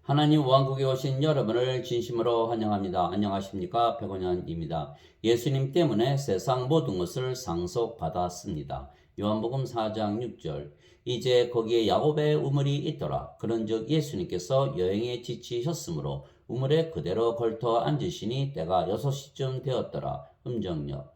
하나님 왕국에 오신 여러분을 진심으로 환영합니다. 안녕하십니까? 백원현입니다. 예수님 때문에 세상 모든 것을 상속받았습니다. 요한복음 4장 6절. 이제 거기에 야곱의 우물이 있더라. 그런즉 예수님께서 여행에 지치셨으므로 우물에 그대로 걸터 앉으시니 때가 6시쯤 되었더라. 음정역.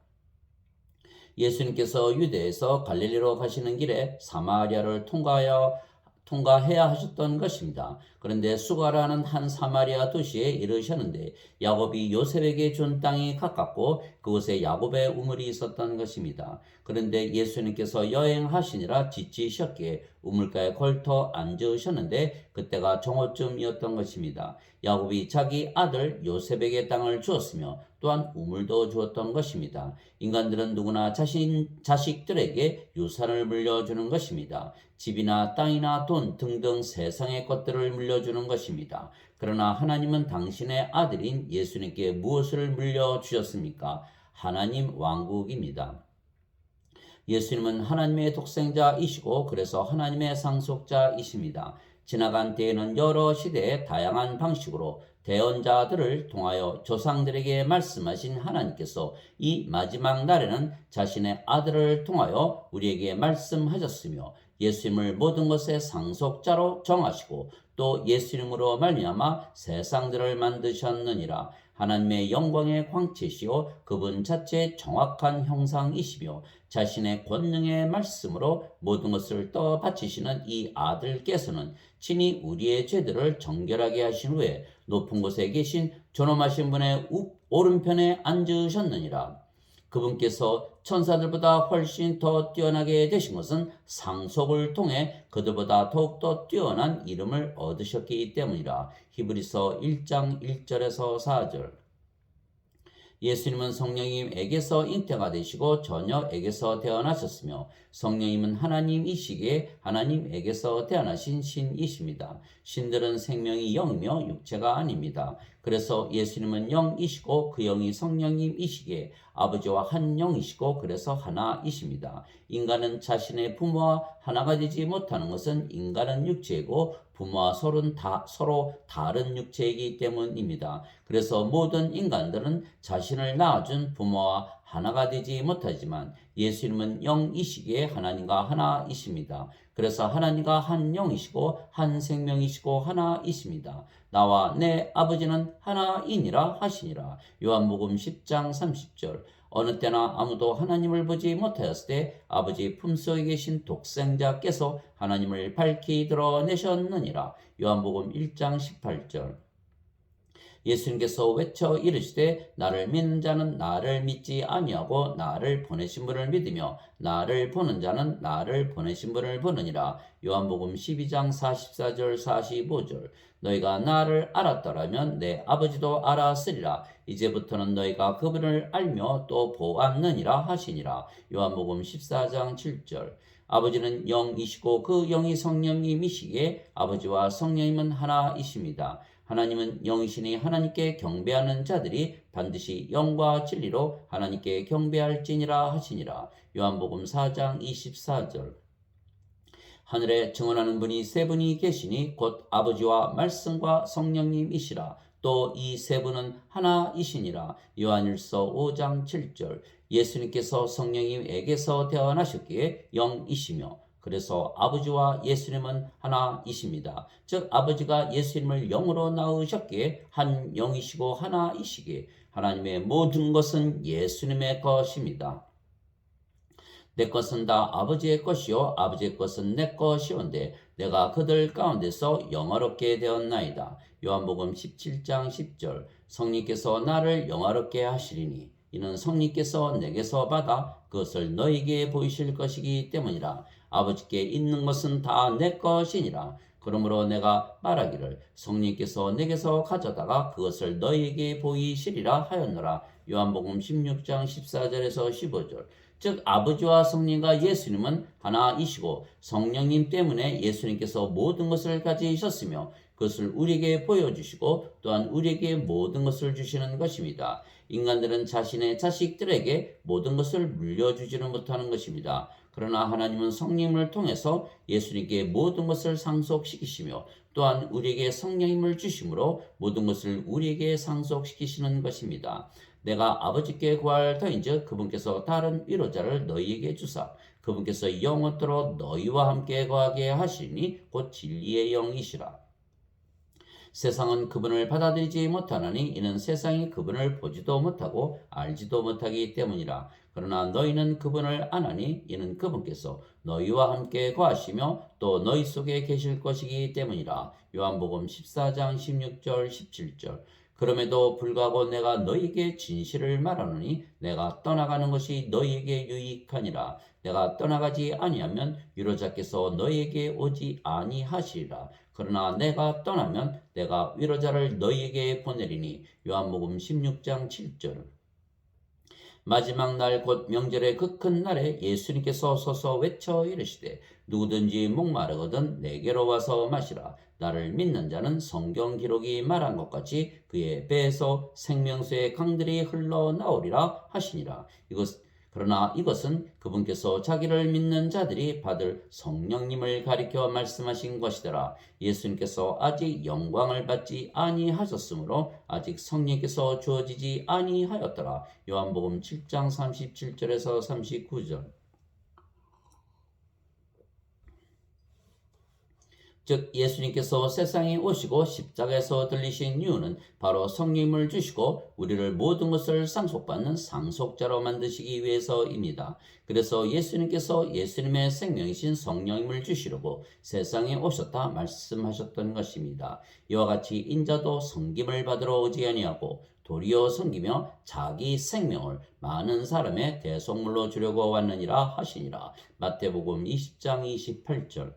예수님께서 유대에서 갈릴리로 가시는 길에 사마리아를 통과해야 하셨던 것입니다. 그런데 수가라는 한 사마리아 도시에 이르셨는데 야곱이 요셉에게 준 땅이 가깝고 그곳에 야곱의 우물이 있었던 것입니다. 그런데 예수님께서 여행하시니라 지치셨기에 우물가에 걸터 앉으셨는데 그때가 정오쯤이었던 것입니다. 야곱이 자기 아들 요셉에게 땅을 주었으며 또한 우물도 주었던 것입니다. 인간들은 누구나 자식들에게 유산을 물려주는 것입니다. 집이나 땅이나 돈 등등 세상의 것들을 물려주는 것입니다. 그러나 하나님은 당신의 아들인 예수님께 무엇을 물려주셨습니까? 하나님 왕국입니다. 예수님은 하나님의 독생자이시고 그래서 하나님의 상속자이십니다. 지나간 때에는 여러 시대의 다양한 방식으로 대언자들을 통하여 조상들에게 말씀하신 하나님께서 이 마지막 날에는 자신의 아들을 통하여 우리에게 말씀하셨으며 예수님을 모든 것의 상속자로 정하시고 또 예수님으로 말미암아 세상들을 만드셨느니라. 하나님의 영광의 광채시요 그분 자체의 정확한 형상이시며 자신의 권능의 말씀으로 모든 것을 떠받치시는 이 아들께서는 친히 우리의 죄들을 정결하게 하신 후에 높은 곳에 계신 존엄하신 분의 오른편에 앉으셨느니라. 그분께서 천사들보다 훨씬 더 뛰어나게 되신 것은 상속을 통해 그들보다 더욱더 뛰어난 이름을 얻으셨기 때문이라. 히브리서 1장 1절에서 4절. 예수님은 성령님에게서 잉태가 되시고 처녀에게서 태어나셨으며 성령님은 하나님이시기에 하나님에게서 태어나신 신이십니다. 신들은 생명이 영이며 육체가 아닙니다. 그래서 예수님은 영이시고 그 영이 성령님이시기에 아버지와 한 영이시고 그래서 하나이십니다. 인간은 자신의 부모와 하나가 되지 못하는 것은 인간은 육체이고 부모와 서로 다른 육체이기 때문입니다. 그래서 모든 인간들은 자신을 낳아준 부모와 하나가 되지 못하지만 예수님은 영이시기에 하나님과 하나이십니다. 그래서 하나님과 한 영이시고 한 생명이시고 하나이십니다. 나와 내 아버지는 하나이니라 하시니라. 요한복음 10장 30절. 어느 때나 아무도 하나님을 보지 못하였을 때 아버지 품속에 계신 독생자께서 하나님을 밝히 드러내셨느니라. 요한복음 1장 18절. 예수님께서 외쳐 이르시되 나를 믿는 자는 나를 믿지 아니하고 나를 보내신 분을 믿으며 나를 보는 자는 나를 보내신 분을 보느니라. 요한복음 12장 44절 45절. 너희가 나를 알았더라면 내 아버지도 알았으리라. 이제부터는 너희가 그분을 알며 또 보았느니라 하시니라. 요한복음 14장 7절. 아버지는 영이시고 그 영이 성령님이시기에 아버지와 성령님은 하나이십니다. 하나님은 영이시니 하나님께 경배하는 자들이 반드시 영과 진리로 하나님께 경배할지니라 하시니라. 요한복음 4장 24절. 하늘에 증언하는 분이 세 분이 계시니 곧 아버지와 말씀과 성령님이시라. 또 이 세 분은 하나이시니라. 요한일서 5장 7절. 예수님께서 성령님에게서 태어나셨기에 영이시며 그래서 아버지와 예수님은 하나이십니다. 즉 아버지가 예수님을 영으로 낳으셨기에 한 영이시고 하나이시기에 하나님의 모든 것은 예수님의 것입니다. 내 것은 다 아버지의 것이요 아버지의 것은 내 것이온데 내가 그들 가운데서 영화롭게 되었나이다. 요한복음 17장 10절. 성령께서 나를 영화롭게 하시리니 이는 성령께서 내게서 받아 그것을 너희에게 보이실 것이기 때문이라. 아버지께 있는 것은 다 내 것이니라. 그러므로 내가 말하기를 성령께서 내게서 가져다가 그것을 너희에게 보이시리라 하였노라. 요한복음 16장 14절에서 15절. 즉 아버지와 성령과 예수님은 하나이시고 성령님 때문에 예수님께서 모든 것을 가지셨으며 그것을 우리에게 보여주시고 또한 우리에게 모든 것을 주시는 것입니다. 인간들은 자신의 자식들에게 모든 것을 물려주지는 못하는 것입니다. 그러나 하나님은 성령을 통해서 예수님께 모든 것을 상속시키시며 또한 우리에게 성령님을 주심으로 모든 것을 우리에게 상속시키시는 것입니다. 내가 아버지께 구할 터인즉 그분께서 다른 위로자를 너희에게 주사 그분께서 영원토록 너희와 함께 거하게 하시니 곧 진리의 영이시라. 세상은 그분을 받아들이지 못하나니 이는 세상이 그분을 보지도 못하고 알지도 못하기 때문이라. 그러나 너희는 그분을 아나니 이는 그분께서 너희와 함께 거하시며 또 너희 속에 계실 것이기 때문이라. 요한복음 14장 16절 17절. 그럼에도 불구하고 내가 너희에게 진실을 말하노니 내가 떠나가는 것이 너희에게 유익하니라. 내가 떠나가지 아니하면 위로자께서 너희에게 오지 아니하시리라. 그러나 내가 떠나면 내가 위로자를 너희에게 보내리니. 요한복음 16장 7절. 마지막 날 곧 명절의 그 큰 날에 예수님께서 서서 외쳐 이르시되 누구든지 목마르거든 내게로 와서 마시라. 나를 믿는 자는 성경 기록이 말한 것 같이 그의 배에서 생명수의 강들이 흘러나오리라 하시니라. 그러나 이것은 그분께서 자기를 믿는 자들이 받을 성령님을 가리켜 말씀하신 것이더라. 예수님께서 아직 영광을 받지 아니하셨으므로 아직 성령께서 주어지지 아니하였더라. 요한복음 7장 37절에서 39절. 즉 예수님께서 세상에 오시고 십자가에서 들리신 이유는 바로 성령님을 주시고 우리를 모든 것을 상속받는 상속자로 만드시기 위해서입니다. 그래서 예수님께서 예수님의 생명이신 성령님을 주시려고 세상에 오셨다 말씀하셨던 것입니다. 이와 같이 인자도 섬김을 받으러 오지 아니하고 도리어 섬기며 자기 생명을 많은 사람의 대속물로 주려고 왔느니라 하시니라. 마태복음 20장 28절.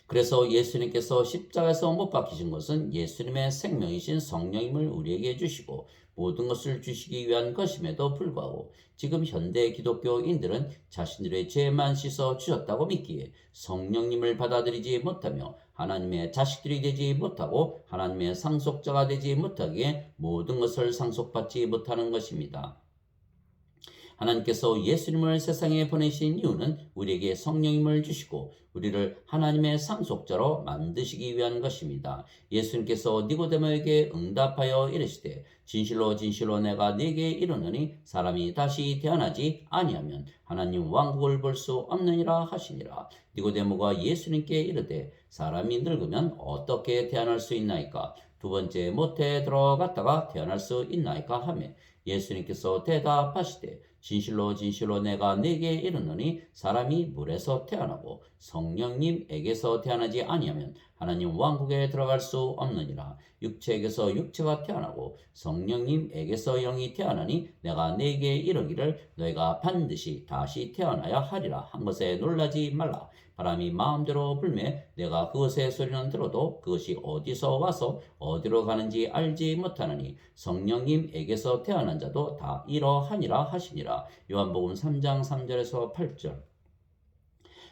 그래서 예수님께서 십자가에서 못 박히신 것은 예수님의 생명이신 성령님을 우리에게 주시고 모든 것을 주시기 위한 것임에도 불구하고 지금 현대 기독교인들은 자신들의 죄만 씻어 주셨다고 믿기에 성령님을 받아들이지 못하며 하나님의 자식들이 되지 못하고 하나님의 상속자가 되지 못하기에 모든 것을 상속받지 못하는 것입니다. 하나님께서 예수님을 세상에 보내신 이유는 우리에게 성령님을 주시고 우리를 하나님의 상속자로 만드시기 위한 것입니다. 예수님께서 니고데모에게 응답하여 이르시되 진실로 진실로 내가 네게 이르노니 사람이 다시 태어나지 아니하면 하나님 왕국을 볼 수 없느니라 하시니라. 니고데모가 예수님께 이르되 사람이 늙으면 어떻게 태어날 수 있나이까? 두 번째 모태에 들어갔다가 태어날 수 있나이까 하며 예수님께서 대답하시되 진실로 진실로 내가 네게 이르노니 사람이 물에서 태어나고 성령님에게서 태어나지 아니하면 하나님 왕국에 들어갈 수 없느니라. 육체에게서 육체가 태어나고 성령님에게서 영이 태어나니 내가 네게 이르기를 너희가 반드시 다시 태어나야 하리라 한 것에 놀라지 말라. 바람이 마음대로 불매 내가 그것의 소리는 들어도 그것이 어디서 와서 어디로 가는지 알지 못하느니 성령님에게서 태어난 자도 다 이러하니라 하시니라. 요한복음 3장 3절에서 8절.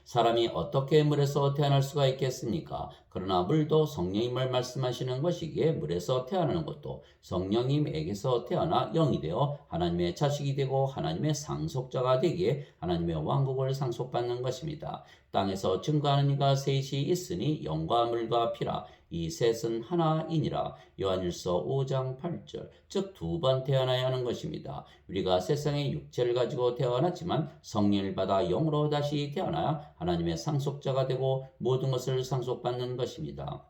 사람이 어떻게 물에서 태어날 수가 있겠습니까? 그러나 물도 성령님을 말씀하시는 것이기에 물에서 태어나는 것도 성령님에게서 태어나 영이 되어 하나님의 자식이 되고 하나님의 상속자가 되기에 하나님의 왕국을 상속받는 것입니다. 땅에서 증거하는 이가 셋이 있으니 영과 물과 피라. 이 셋은 하나이니라. 요한일서 5장 8절. 즉 두 번 태어나야 하는 것입니다. 우리가 세상의 육체를 가지고 태어났지만 성령을 받아 영으로 다시 태어나야 하나님의 상속자가 되고 모든 것을 상속받는 것입니다.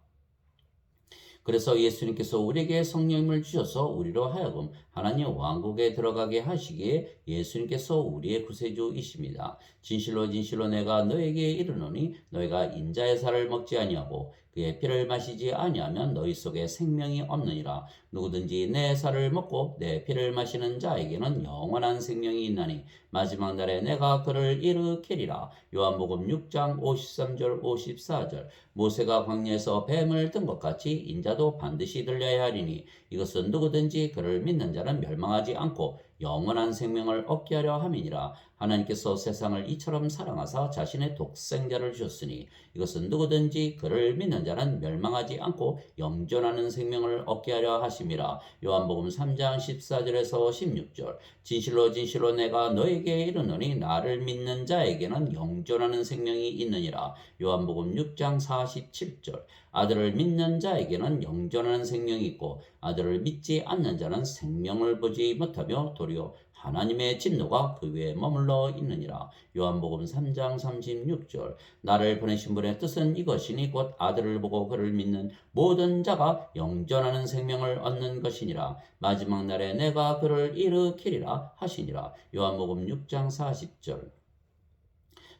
그래서 예수님께서 우리에게 성령님을 주셔서 우리로 하여금 하나님 왕국에 들어가게 하시기에 예수님께서 우리의 구세주이십니다. 진실로 진실로 내가 너에게 이르노니 너희가 인자의 살을 먹지 아니하고 그의 피를 마시지 아니하면 너희 속에 생명이 없느니라. 누구든지 내 살을 먹고 내 피를 마시는 자에게는 영원한 생명이 있나니 마지막 날에 내가 그를 일으키리라. 요한복음 6장 53절 54절. 모세가 광야에서 뱀을 든 것 같이 인자도 반드시 들려야 하리니 이것은 누구든지 그를 믿는 자는 멸망하지 않고 영원한 생명을 얻게 하려 함이니라. 하나님께서 세상을 이처럼 사랑하사 자신의 독생자를 주셨으니 이것은 누구든지 그를 믿는 자는 멸망하지 않고 영존하는 생명을 얻게 하려 하심이라. 요한복음 3장 14절에서 16절. 진실로 진실로 내가 너에게 이르노니 나를 믿는 자에게는 영존하는 생명이 있느니라. 요한복음 6장 47절. 아들을 믿는 자에게는 영존하는 생명이 있고 아들을 믿지 않는 자는 생명을 보지 못하며 도리어 하나님의 진노가 그 위에 머물러 있느니라. 요한복음 3장 36절. 나를 보내신 분의 뜻은 이것이니 곧 아들을 보고 그를 믿는 모든 자가 영존하는 생명을 얻는 것이니라. 마지막 날에 내가 그를 일으키리라 하시니라. 요한복음 6장 40절.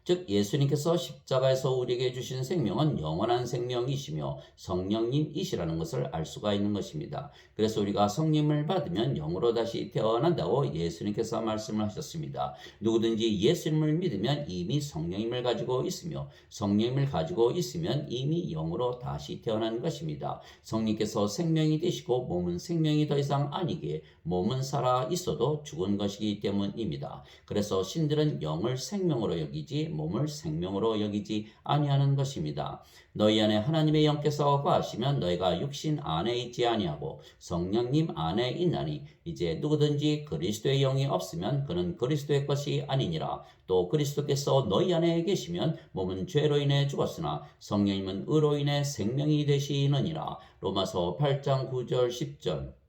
즉 예수님께서 십자가에서 우리에게 주신 생명은 영원한 생명이시며 성령님이시라는 것을 알 수가 있는 것입니다. 그래서 우리가 성령을 받으면 영으로 다시 태어난다고 예수님께서 말씀을 하셨습니다. 누구든지 예수님을 믿으면 이미 성령님을 가지고 있으며 성령님을 가지고 있으면 이미 영으로 다시 태어난 것입니다. 성령께서 생명이 되시고 몸은 생명이 더 이상 아니기에 몸은 살아 있어도 죽은 것이기 때문입니다. 그래서 신들은 영을 생명으로 여기지 몸을 생명으로 여기지 아니하는 것입니다. 너희 안에 하나님의 영께서 거하시면 너희가 육신 안에 있지 아니하고 성령님 안에 있나니 이제 누구든지 그리스도의 영이 없으면 그는 그리스도의 것이 아니니라. 또 그리스도께서 너희 안에 계시면 몸은 죄로 인해 죽었으나 성령님은 의로 인해 생명이 되시느니라. 로마서 8장 9절 10절.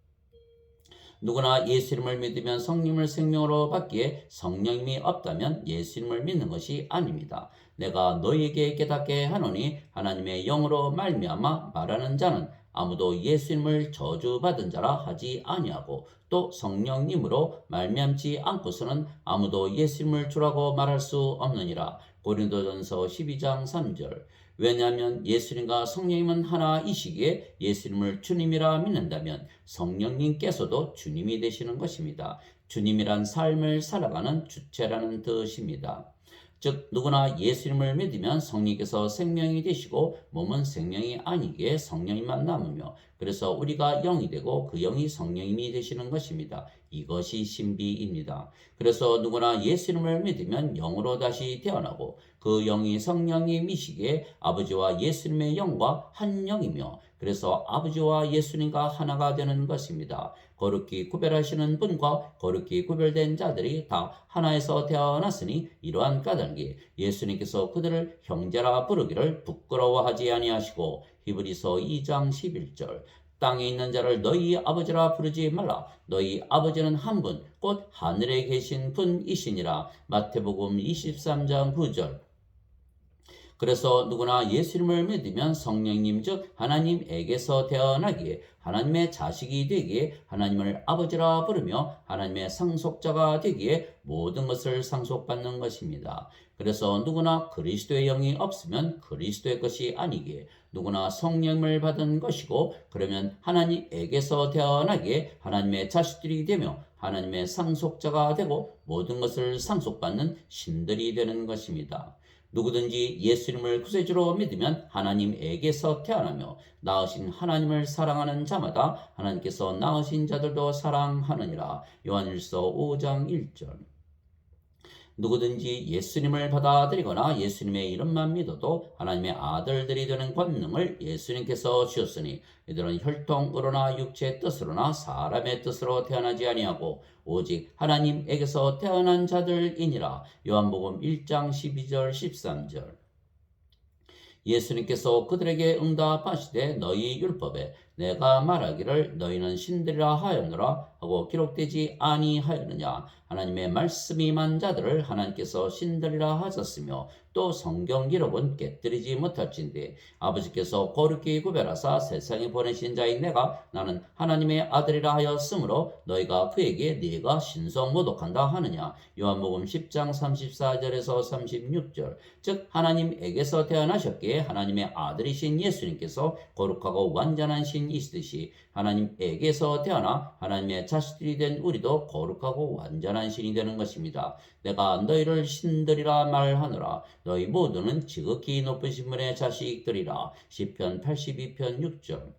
누구나 예수님을 믿으면 성령을 생명으로 받기에 성령님이 없다면 예수님을 믿는 것이 아닙니다. 내가 너희에게 깨닫게 하노니 하나님의 영으로 말미암아 말하는 자는 아무도 예수님을 저주받은 자라 하지 아니하고 또 성령님으로 말미암지 않고서는 아무도 예수님을 주라고 말할 수 없느니라. 고린도전서 12장 3절. 왜냐하면 예수님과 성령님은 하나이시기에 예수님을 주님이라 믿는다면 성령님께서도 주님이 되시는 것입니다. 주님이란 삶을 살아가는 주체라는 뜻입니다. 즉 누구나 예수님을 믿으면 성령께서 생명이 되시고 몸은 생명이 아니기에 성령님만 남으며 그래서 우리가 영이 되고 그 영이 성령님이 되시는 것입니다. 이것이 신비입니다. 그래서 누구나 예수님을 믿으면 영으로 다시 태어나고 그 영이 성령님이시기에 아버지와 예수님의 영과 한 영이며 그래서 아버지와 예수님과 하나가 되는 것입니다. 거룩히 구별하시는 분과 거룩히 구별된 자들이 다 하나에서 태어났으니 이러한 까닭에 예수님께서 그들을 형제라 부르기를 부끄러워하지 아니하시고 히브리서 2장 11절. 땅에 있는 자를 너희 아버지라 부르지 말라. 너희 아버지는 한 분, 곧 하늘에 계신 분이시니라. 마태복음 23장 9절. 그래서 누구나 예수님을 믿으면 성령님 즉 하나님에게서 태어나기에 하나님의 자식이 되기에 하나님을 아버지라 부르며 하나님의 상속자가 되기에 모든 것을 상속받는 것입니다. 그래서 누구나 그리스도의 영이 없으면 그리스도의 것이 아니기에 누구나 성령을 받은 것이고 그러면 하나님에게서 태어나기에 하나님의 자식들이 되며 하나님의 상속자가 되고 모든 것을 상속받는 신들이 되는 것입니다. 누구든지 예수님을 구세주로 믿으면 하나님에게서 태어나며 낳으신 하나님을 사랑하는 자마다 하나님께서 낳으신 자들도 사랑하느니라. 요한일서 5장 1절. 누구든지 예수님을 받아들이거나 예수님의 이름만 믿어도 하나님의 아들들이 되는 권능을 예수님께서 주셨으니 이들은 혈통으로나 육체의 뜻으로나 사람의 뜻으로 태어나지 아니하고 오직 하나님에게서 태어난 자들이니라. 요한복음 1장 12절 13절. 예수님께서 그들에게 응답하시되 너희 율법에 내가 말하기를 너희는 신들이라 하였노라 하고 기록되지 아니하였느냐. 하나님의 말씀이 임한 자들을 하나님께서 신들이라 하셨으며 또 성경 기록은 깨뜨리지 못할진대 아버지께서 거룩히 구별하사 세상에 보내신 자인 내가 나는 하나님의 아들이라 하였으므로 너희가 그에게 네가 신성 모독한다 하느냐. 요한복음 10장 34절에서 36절. 즉 하나님에게서 태어나셨기에 하나님의 아들이신 예수님께서 거룩하고 완전한 신이시듯이 하나님에게서 태어나 하나님의 자식들이 된 우리도 거룩하고 완전한 신이 되는 것입니다. 내가 너희를 신들이라 말하노라. 너희 모두는 지극히 높으신 분의 자식들이라. 시편 82편 6절.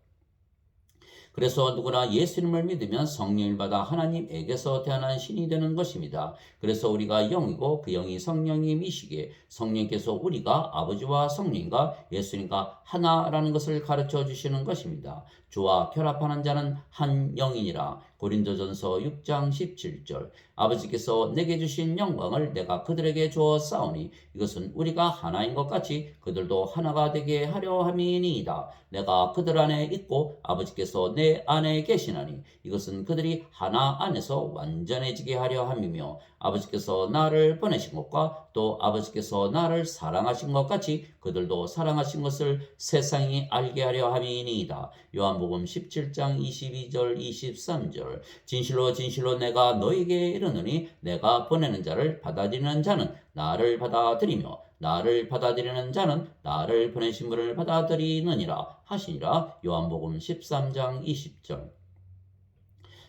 그래서 누구나 예수님을 믿으면 성령을 받아 하나님에게서 태어난 신이 되는 것입니다. 그래서 우리가 영이고 그 영이 성령님이시기에 성령께서 우리가 아버지와 성령과 예수님과 하나라는 것을 가르쳐 주시는 것입니다. 주와 결합하는 자는 한 영이니라. 고린도전서 6장 17절. 아버지께서 내게 주신 영광을 내가 그들에게 주어 싸우니 이것은 우리가 하나인 것 같이 그들도 하나가 되게 하려 함이니이다. 내가 그들 안에 있고 아버지께서 내 안에 계시나니 이것은 그들이 하나 안에서 완전해지게 하려 함이며 아버지께서 나를 보내신 것과 또 아버지께서 나를 사랑하신 것 같이 그들도 사랑하신 것을 세상이 알게 하려 함이니이다. 요한복음 17장 22절 23절. 진실로 진실로 내가 너에게 이르노니 내가 보내는 자를 받아들이는 자는 나를 받아들이며 나를 받아들이는 자는 나를 보내신 분을 받아들이느니라 하시니라. 요한복음 13장 20절.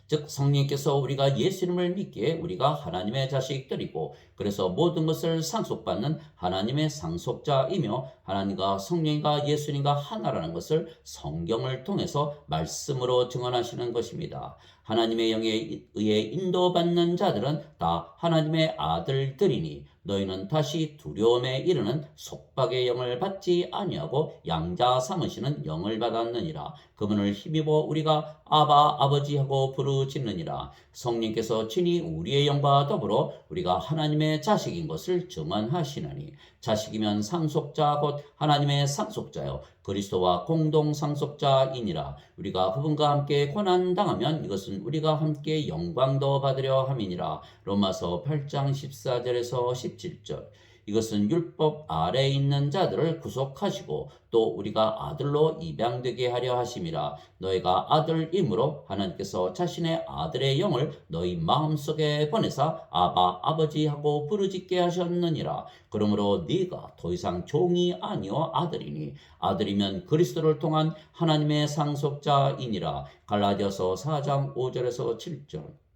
즉 성령께서 우리가 예수님을 믿기에 우리가 하나님의 자식들이고 그래서 모든 것을 상속받는 하나님의 상속자이며 하나님과 성령과 예수님과 하나라는 것을 성경을 통해서 말씀으로 증언하시는 것입니다. 하나님의 영에 의해 인도받는 자들은 다 하나님의 아들들이니 너희는 다시 두려움에 이르는 속박의 영을 받지 아니하고 양자 삼으시는 영을 받았느니라. 그분을 힘입어 우리가 아바 아버지 하고 부르짖느니라. 성령께서 친히 우리의 영과 더불어 우리가 하나님의 자식인 것을 증언하시나니 자식이면 상속자 곧 하나님의 상속자요 그리스도와 공동 상속자이니라. 우리가 그분과 함께 고난 당하면 이것은 우리가 함께 영광도 받으려 함이니라. 로마서 8장 14절에서 17절. 이것은 율법 아래에 있는 자들을 구속하시고 또 우리가 아들로 입양되게 하려 하심이라. 너희가 아들이므로 하나님께서 자신의 아들의 영을 너희 마음속에 보내사 아바 아버지 하고 부르짖게 하셨느니라. 그러므로 네가 더 이상 종이 아니요 아들이니 아들이면 그리스도를 통한 하나님의 상속자이니라. 갈라디아서 4장 5절에서 7절.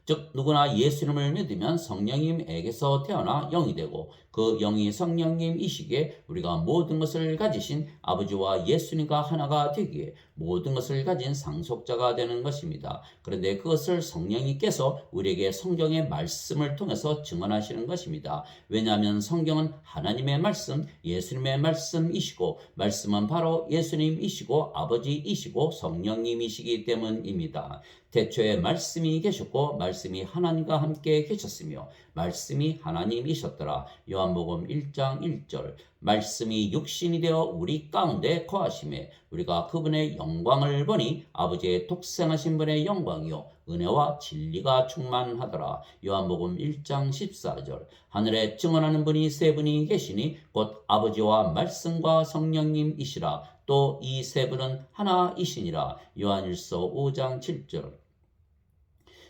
즉 누구나 예수님을 믿으면 성령님에게서 태어나 영이 되고 그 영이 성령님이시기에 우리가 모든 것을 가지신 아버지와 예수님과 하나가 되기에 모든 것을 가진 상속자가 되는 것입니다. 그런데 그것을 성령님께서 우리에게 성경의 말씀을 통해서 증언하시는 것입니다. 왜냐하면 성경은 하나님의 말씀, 예수님의 말씀이시고 말씀은 바로 예수님이시고 아버지이시고 성령님이시기 때문입니다. 태초에 말씀이 계셨고 말씀이 하나님과 함께 계셨으며 말씀이 하나님이셨더라. 요한복음 1장 1절. 말씀이 육신이 되어 우리 가운데 거하심에 우리가 그분의 영광을 보니 아버지의 독생하신 분의 영광이요 은혜와 진리가 충만하더라. 요한복음 1장 14절. 하늘에 증언하는 분이 세 분이 계시니 곧 아버지와 말씀과 성령님이시라. 또 이 세 분은 하나이시니라. 요한일서 5장 7절.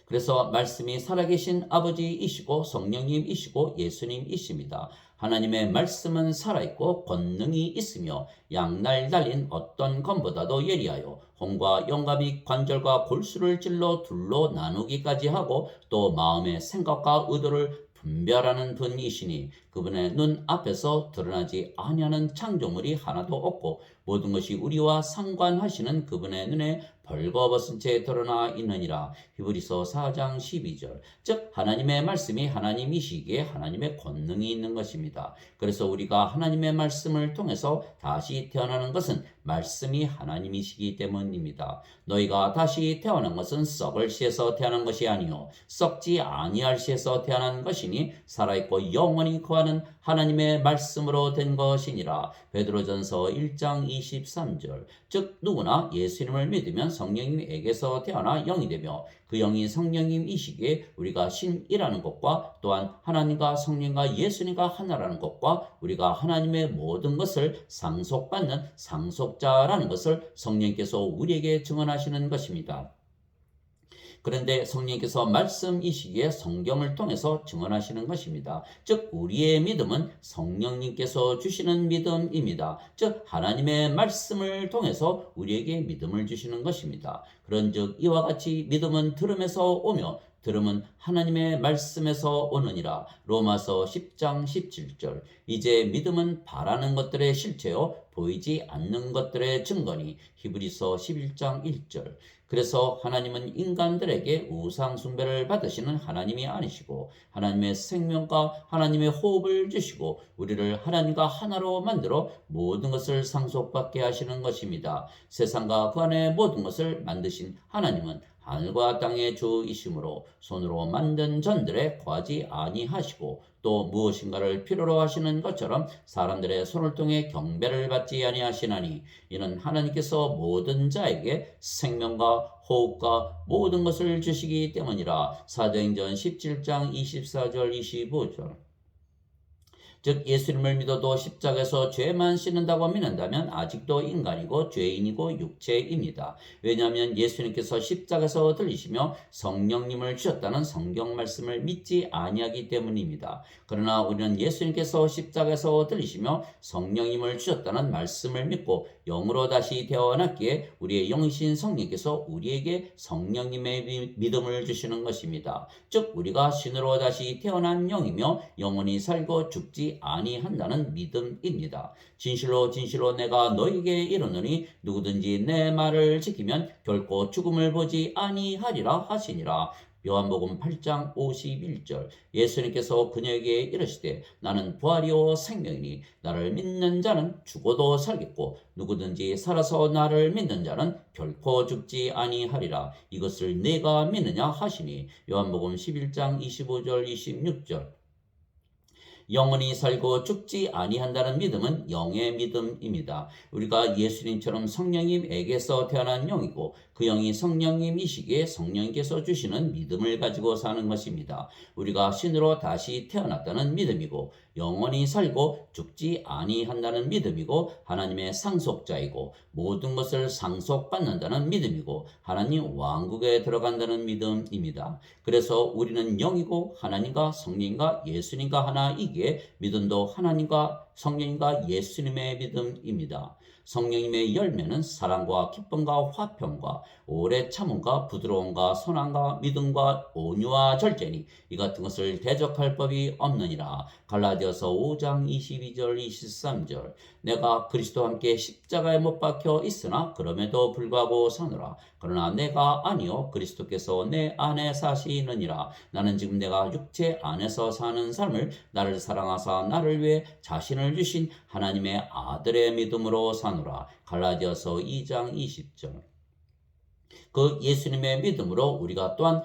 그래서 말씀이 살아계신 아버지이시고 성령님이시고 예수님이십니다. 하나님의 말씀은 살아있고 권능이 있으며 양날 달린 어떤 검보다도 예리하여 혼과 영과 및 관절과 골수를 찔러 둘로 나누기까지 하고 또 마음의 생각과 의도를 분별하는 분이시니 그분의 눈 앞에서 드러나지 아니하는 창조물이 하나도 없고 모든 것이 우리와 상관하시는 그분의 눈에 벌거벗은 채 드러나 있느니라. 히브리서 4장 12절. 즉 하나님의 말씀이 하나님이시기에 하나님의 권능이 있는 것입니다. 그래서 우리가 하나님의 말씀을 통해서 다시 태어나는 것은 말씀이 하나님이시기 때문입니다. 너희가 다시 태어난 것은 썩을 씨에서 태어난 것이 아니요 썩지 아니할 씨에서 태어난 것이니 살아있고 영원히 거하는 하나님의 말씀으로 된 것이니라. 베드로전서 1장 23절. 즉 누구나 예수님을 믿으면 성령님에게서 태어나 영이 되며 그 영이 성령님이시기에 우리가 신이라는 것과 또한 하나님과 성령과 예수님과 하나라는 것과 우리가 하나님의 모든 것을 상속받는 상속자라는 것을 성령께서 우리에게 증언하시는 것입니다. 그런데 성령께서 말씀이시기에 성경을 통해서 증언하시는 것입니다. 즉 우리의 믿음은 성령님께서 주시는 믿음입니다. 즉 하나님의 말씀을 통해서 우리에게 믿음을 주시는 것입니다. 그런즉 이와 같이 믿음은 들음에서 오며 들음은 하나님의 말씀에서 오느니라. 로마서 10장 17절. 이제 믿음은 바라는 것들의 실체요 보이지 않는 것들의 증거니. 히브리서 11장 1절. 그래서 하나님은 인간들에게 우상 숭배를 받으시는 하나님이 아니시고 하나님의 생명과 하나님의 호흡을 주시고 우리를 하나님과 하나로 만들어 모든 것을 상속받게 하시는 것입니다. 세상과 그 안의 모든 것을 만드신 하나님은 하늘과 땅의 주이시므로 손으로 만든 전들에 거하지 아니하시고 또 무엇인가를 필요로 하시는 것처럼 사람들의 손을 통해 경배를 받지 아니하시나니 이는 하나님께서 모든 자에게 생명과 호흡과 모든 것을 주시기 때문이라. 사도행전 17장 24절 25절. 즉 예수님을 믿어도 십자가에서 죄만 씻는다고 믿는다면 아직도 인간이고 죄인이고 육체입니다. 왜냐하면 예수님께서 십자가에서 들리시며 성령님을 주셨다는 성경 말씀을 믿지 아니하기 때문입니다. 그러나 우리는 예수님께서 십자가에서 들리시며 성령님을 주셨다는 말씀을 믿고 영으로 다시 태어났기에 우리의 영이신 성령께서 우리에게 성령님의 믿음을 주시는 것입니다. 즉 우리가 신으로 다시 태어난 영이며 영원히 살고 죽지 아니한다는 믿음입니다. 진실로 진실로 내가 너에게 이르노니 누구든지 내 말을 지키면 결코 죽음을 보지 아니하리라 하시니라. 요한복음 8장 51절. 예수님께서 그녀에게 이르시되 나는 부활이요 생명이니 나를 믿는 자는 죽어도 살겠고 누구든지 살아서 나를 믿는 자는 결코 죽지 아니하리라. 이것을 내가 믿느냐 하시니. 요한복음 11장 25절 26절. 영원히 살고 죽지 아니한다는 믿음은 영의 믿음입니다. 우리가 예수님처럼 성령님에게서 태어난 영이고 그 영이 성령님이시기에 성령님께서 주시는 믿음을 가지고 사는 것입니다. 우리가 신으로 다시 태어났다는 믿음이고 영원히 살고 죽지 아니한다는 믿음이고 하나님의 상속자이고 모든 것을 상속받는다는 믿음이고 하나님 왕국에 들어간다는 믿음입니다. 그래서 우리는 영이고 하나님과 성령과 예수님과 하나이기에 믿음도 하나님과 성령과 예수님의 믿음입니다. 성령님의 열매는 사랑과 기쁨과 화평과 오래 참음과 부드러움과 선함과 믿음과 온유와 절제니 이 같은 것을 대적할 법이 없느니라. 갈라디아서 5장 22절 23절. 내가 그리스도와 함께 십자가에 못 박혀 있으나 그럼에도 불구하고 사노라. 그러나 내가 아니요 그리스도께서 내 안에 사시느니라. 나는 지금 내가 육체 안에서 사는 삶을 나를 사랑하사 나를 위해 자신을 주신 하나님의 아들의 믿음으로 사노라. 갈라디아서 2장 20절. 그 예수님의 믿음으로 우리가 또한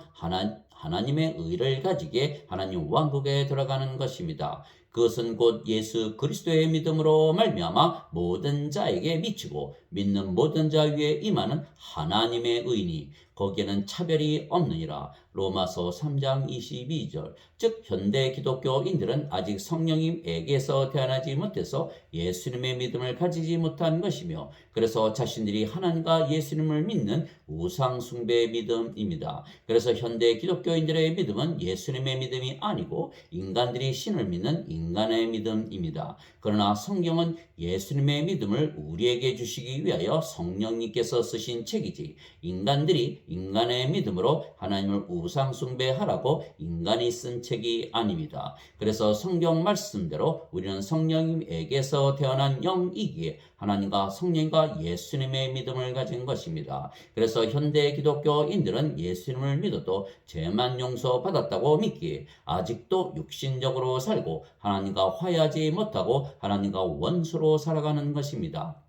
하나님의 의를 가지게 하나님 왕국에 들어가는 것입니다. 그것은 곧 예수 그리스도의 믿음으로 말미암아 모든 자에게 미치고 믿는 모든 자 위에 임하는 하나님의 의니 거기에는 차별이 없느니라. 로마서 3장 22절. 즉 현대 기독교인들은 아직 성령님에게서 태어나지 못해서 예수님의 믿음을 가지지 못한 것이며 그래서 자신들이 하나님과 예수님을 믿는 우상 숭배의 믿음입니다. 그래서 현대 기독교인들의 믿음은 예수님의 믿음이 아니고 인간들이 신을 믿는 인간의 믿음입니다. 그러나 성경은 예수님의 믿음을 우리에게 주시기 위하여 성령님께서 쓰신 책이지 인간들이 인간의 믿음으로 하나님을 우상 숭배하라고 인간이 쓴 책이 아닙니다. 그래서 성경 말씀대로 우리는 성령님에게서 태어난 영이기에 하나님과 성령과 예수님의 믿음을 가진 것입니다. 그래서 현대 기독교인들은 예수님을 믿어도 죄만 용서받았다고 믿기에 아직도 육신적으로 살고 하나님과 화해하지 못하고 하나님과 원수로 살아가는 것입니다.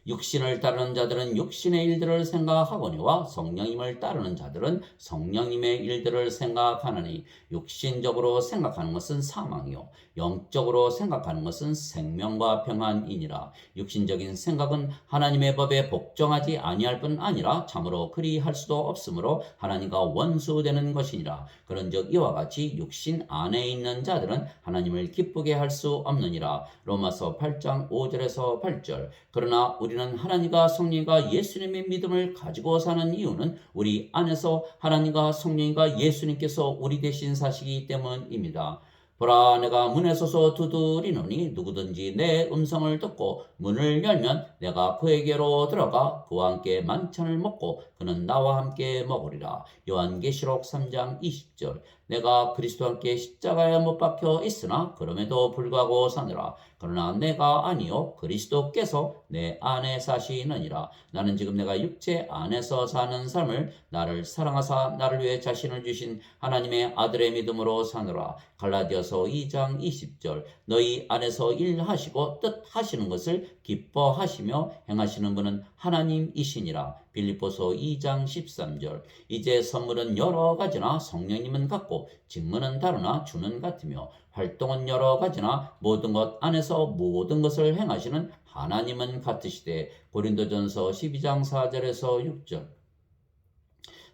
육신을 따르는 자들은 육신의 일들을 생각하거니와 성령님을 따르는 자들은 성령님의 일들을 생각하느니 육신적으로 생각하는 것은 사망이요 영적으로 생각하는 것은 생명과 평안이니라. 육신적인 생각은 하나님의 법에 복종하지 아니할 뿐 아니라 참으로 그리할 수도 없으므로 하나님과 원수되는 것이니라. 그런즉 이와 같이 육신 안에 있는 자들은 하나님을 기쁘게 할 수 없느니라. 로마서 8장 5절에서 8절. 그러나 우리는 하나님과 성령과 예수님의 믿음을 가지고 사는 이유는 우리 안에서 하나님과 성령과 예수님께서 우리 대신 사시기 때문입니다. 보라, 내가 문에 서서 두드리노니 누구든지 내 음성을 듣고 문을 열면 내가 그에게로 들어가 그와 함께 만찬을 먹고 그는 나와 함께 먹으리라. 요한계시록 3장 20절. 내가 그리스도와 함께 십자가에 못 박혀 있으나 그럼에도 불구하고 사느라. 그러나 내가 아니요 그리스도께서 내 안에 사시느니라. 나는 지금 내가 육체 안에서 사는 삶을 나를 사랑하사 나를 위해 자신을 주신 하나님의 아들의 믿음으로 사느라. 갈라디아서 2장 20절. 너희 안에서 일하시고 뜻하시는 것을 기뻐하시며 행하시는 분은 하나님이시니라. 빌립보서 2장 13절. 이제 선물은 여러 가지나 성령님은 같고 직무는 다르나 주는 같으며 활동은 여러 가지나 모든 것 안에서 모든 것을 행하시는 하나님은 같으시되. 고린도전서 12장 4절에서 6절.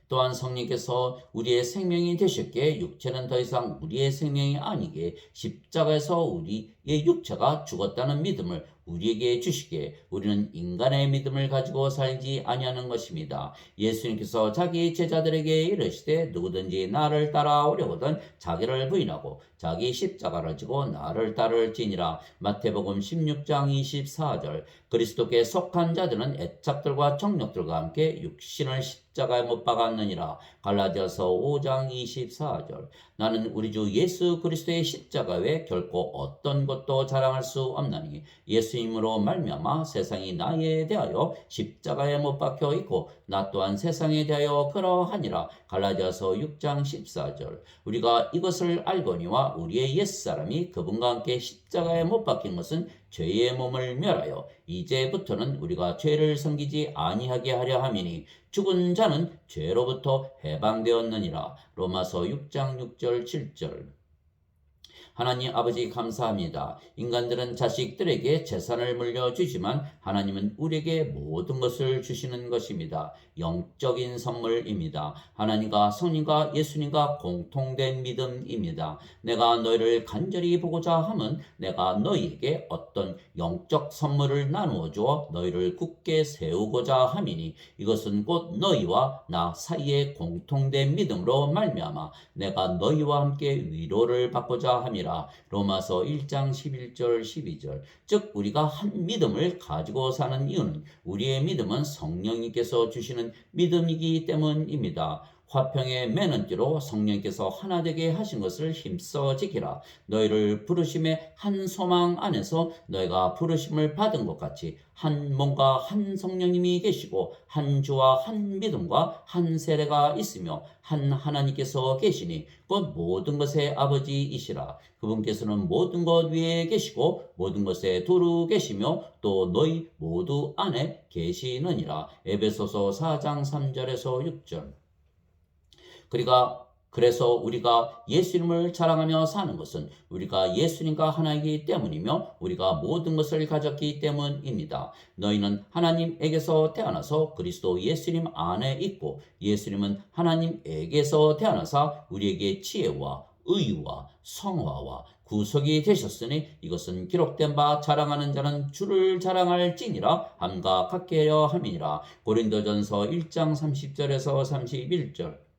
또한 성령께서 우리의 생명이 되셨기에 육체는 더 이상 우리의 생명이 아니게 십자가에서 우리의 육체가 죽었다는 믿음을 우리에게 주시기에 우리는 인간의 믿음을 가지고 살지 아니하는 것입니다. 예수님께서 자기 제자들에게 이르시되 누구든지 나를 따라오려거든 자기를 부인하고 자기 십자가를 지고 나를 따를지니라. 마태복음 16장 24절. 그리스도께 속한 자들은 애착들과 정력들과 함께 육신을 십자가에 못 박았느니라. 갈라디아서 5장 24절. 나는 우리 주 예수 그리스도의 십자가 외에 결코 어떤 것도 자랑할 수 없나니 예수님으로 말미암아 세상이 나에 대하여 십자가에 못 박혀 있고 나 또한 세상에 대하여 그러하니라. 갈라디아서 6장 14절. 우리가 이것을 알거니와 우리의 옛사람이 그분과 함께 십자가에 못 박힌 것은 죄의 몸을 멸하여 이제부터는 우리가 죄를 섬기지 아니하게 하려 함이니 죽은 자는 죄로부터 해방되었느니라. 로마서 6장 6절 7절. 하나님 아버지 감사합니다. 인간들은 자식들에게 재산을 물려주지만 하나님은 우리에게 모든 것을 주시는 것입니다. 영적인 선물입니다. 하나님과 성령과 예수님과 공통된 믿음입니다. 내가 너희를 간절히 보고자 함은 내가 너희에게 어떤 영적 선물을 나누어 주어 너희를 굳게 세우고자 함이니 이것은 곧 너희와 나 사이의 공통된 믿음으로 말미암아 내가 너희와 함께 위로를 받고자 함이라. 로마서 1장 11절 12절. 즉 우리가 한 믿음을 가지고 사는 이유는 우리의 믿음은 성령님께서 주시는 믿음이기 때문입니다. 화평의 매는 띠로 성령께서 하나 되게 하신 것을 힘써 지키라. 너희를 부르심의 한 소망 안에서 너희가 부르심을 받은 것 같이 한 몸과 한 성령님이 계시고 한 주와 한 믿음과 한 세례가 있으며 한 하나님께서 계시니 곧 모든 것의 아버지이시라. 그분께서는 모든 것 위에 계시고 모든 것에 두루 계시며 또 너희 모두 안에 계시느니라. 에베소서 4장 3절에서 6절. 그래서 우리가 예수님을 자랑하며 사는 것은 우리가 예수님과 하나이기 때문이며 우리가 모든 것을 가졌기 때문입니다. 너희는 하나님에게서 태어나서 그리스도 예수님 안에 있고 예수님은 하나님에게서 태어나사 우리에게 지혜와 의와 성화와 구속이 되셨으니 이것은 기록된 바 자랑하는 자는 주를 자랑할지니라 함과 같게 하려 함이니라. 고린도전서 1장 30절에서 31절.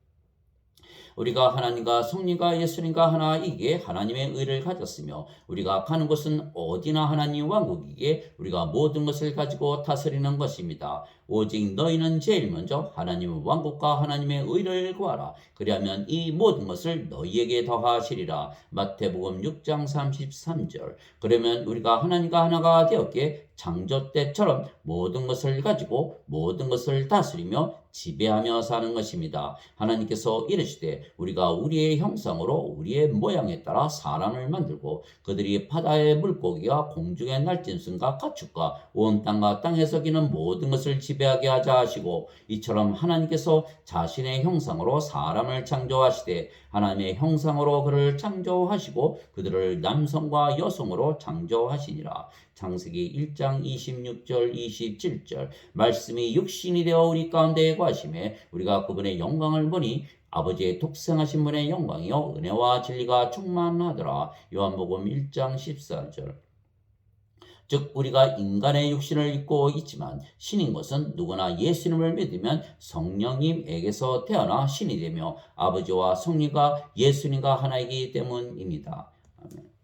우리가 하나님과 성령과 예수님과 하나이기에 하나님의 의를 가졌으며 우리가 가는 곳은 어디나 하나님 왕국이기에 우리가 모든 것을 가지고 다스리는 것입니다. 오직 너희는 제일 먼저 하나님의 왕국과 하나님의 의를 구하라. 그리하면 이 모든 것을 너희에게 더하시리라. 마태복음 6장 33절. 그러면 우리가 하나님과 하나가 되었기에 창조 때처럼 모든 것을 가지고 모든 것을 다스리며 지배하며 사는 것입니다. 하나님께서 이르시되 우리가 우리의 형상으로 우리의 모양에 따라 사람을 만들고 그들이 바다의 물고기와 공중의 날짐승과 가축과 온 땅과 땅에서 기는 모든 것을 지배하게 하자 하시고 이처럼 하나님께서 자신의 형상으로 사람을 창조하시되 하나님의 형상으로 그를 창조하시고 그들을 남성과 여성으로 창조하시니라. 창세기 1장 26절 27절. 말씀이 육신이 되어 우리 가운데 거하심에 우리가 그분의 영광을 보니 아버지의 독생하신 분의 영광이요 은혜와 진리가 충만하더라. 요한복음 1장 14절. 즉 우리가 인간의 육신을 입고 있지만 신인 것은 누구나 예수님을 믿으면 성령님에게서 태어나 신이 되며 아버지와 성령과 예수님과 하나이기 때문입니다. 아멘.